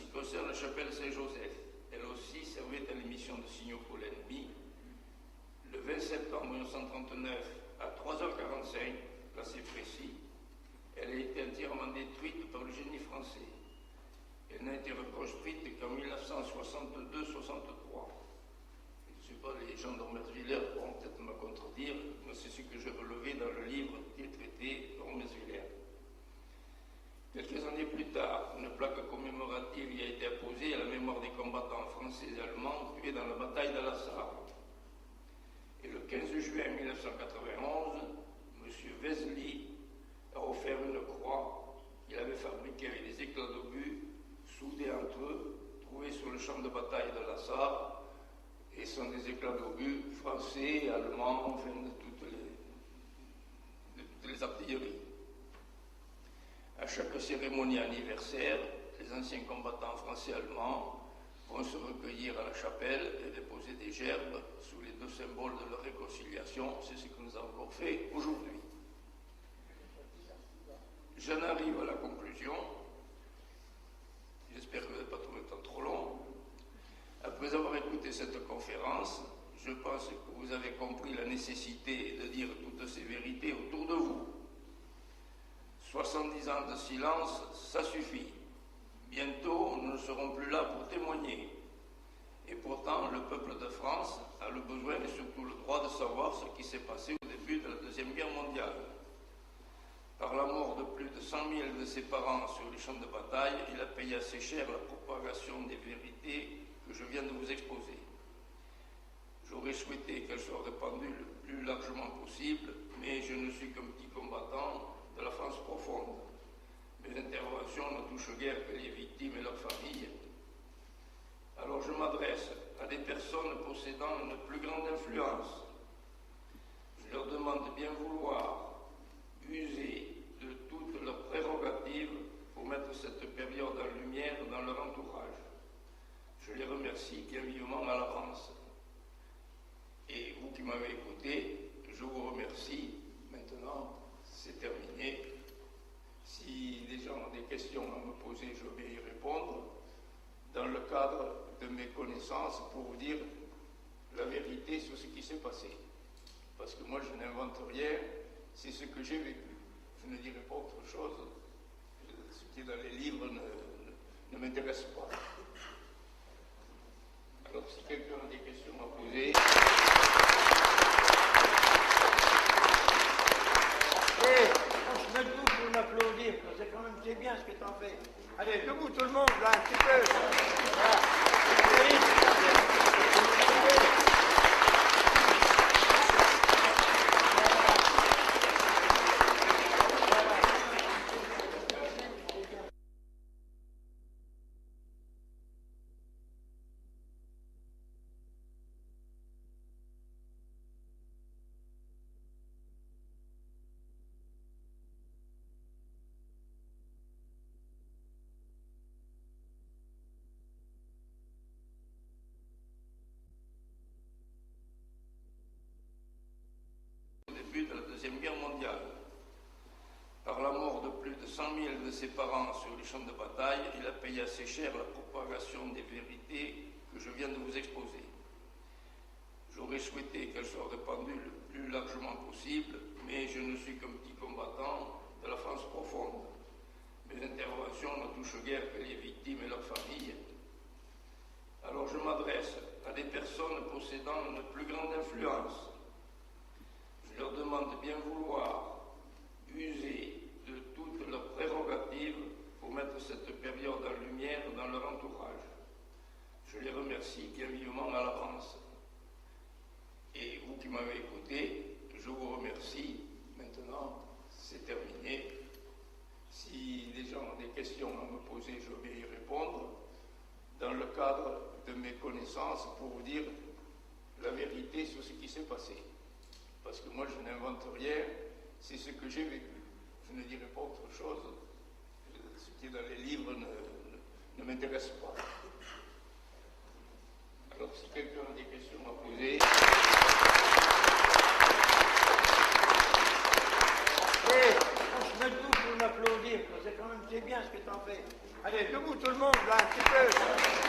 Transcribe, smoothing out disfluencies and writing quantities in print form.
ce qui concerne la chapelle Saint-Joseph, elle aussi servait à l'émission de signaux pour l'ennemi. Le 20 septembre 1939, à 3h45, là c'est précis, elle a été entièrement détruite par le génie français. Elle n'a été reconstruite qu'en 1962-63. Je ne sais pas, les gens d'Ormesviller pourront peut-être me contredire, mais c'est ce que j'ai relevé dans le livre des traités d'Ormesviller. Quelques années plus tard, une plaque commémorative y a été apposée à la mémoire des combattants français et allemands tués dans la bataille de la Sarre. Et le 15 juin 1991, M. Vesely a offert une croix qu'il avait fabriquée avec des éclats d'obus soudés entre eux, trouvés sur le champ de bataille de la Sarre, et sont des éclats d'obus français, allemands, enfin de toutes les artilleries. À chaque cérémonie anniversaire, les anciens combattants français et allemands vont se recueillir à la chapelle et déposer des gerbes sous les deux symboles de leur réconciliation. C'est ce que nous avons encore fait aujourd'hui. J'en arrive à la conclusion. J'espère que vous n'avez pas trouvé le temps trop long. Après avoir écouté cette conférence, je pense que vous avez compris la nécessité de dire toutes ces vérités autour de vous. 70 ans de silence, ça suffit. Bientôt, nous ne serons plus là pour témoigner. Et pourtant, le peuple de France a le besoin et surtout le droit de savoir ce qui s'est passé au début de la Deuxième Guerre mondiale. Par la mort de plus de 100 000 de ses parents sur les champs de bataille, il a payé assez cher la propagation des vérités que je viens de vous exposer. J'aurais souhaité qu'elles soient répandues le plus largement possible, mais je ne suis qu'un petit combattant de la France profonde. Mes interventions ne touchent guère que les victimes et leurs familles. Alors je m'adresse à des personnes possédant une plus grande influence. Je leur demande de bien vouloir user de toutes leurs prérogatives pour mettre cette période en lumière dans leur entourage. Je les remercie bien vivement à l'avance. Et vous qui m'avez écouté, je vous remercie. Maintenant, c'est terminé. Si les gens ont des questions à me poser, je vais y répondre dans le cadre de mes connaissances pour vous dire la vérité sur ce qui s'est passé. Parce que moi, je n'invente rien, c'est ce que j'ai vécu. Je ne dirai pas autre chose. Ce qui est dans les livres ne m'intéresse pas. Alors, si quelqu'un a des questions à poser... On se met debout pour m'applaudir, c'est bien ce que t'en fais. Allez, debout tout le monde, là, un petit peu. Voilà. De la Deuxième Guerre mondiale. Par la mort de plus de 100 000 de ses parents sur les champs de bataille, il a payé assez cher la propagation des vérités que je viens de vous exposer. J'aurais souhaité qu'elles soient répandues le plus largement possible, mais je ne suis qu'un petit combattant de la France profonde. Mes interventions ne touchent guère que les victimes et leurs familles. Alors je m'adresse à des personnes possédant une plus grande influence. Je leur demande de bien vouloir user de toutes leurs prérogatives pour mettre cette période en lumière dans leur entourage. Je les remercie bien vivement à l'avance. Et vous qui m'avez écouté, je vous remercie. Maintenant, c'est terminé. Si les gens ont des questions à me poser, je vais y répondre dans le cadre de mes connaissances pour vous dire la vérité sur ce qui s'est passé. Parce que moi, je n'invente rien, c'est ce que j'ai vécu. Je ne dirai pas autre chose. Ce qui est dans les livres ne m'intéresse pas. Alors, si quelqu'un a des questions à poser... On se met debout pour m'applaudir, c'est quand même c'est bien ce que t'en fais. Allez, debout tout le monde, là, un petit peu.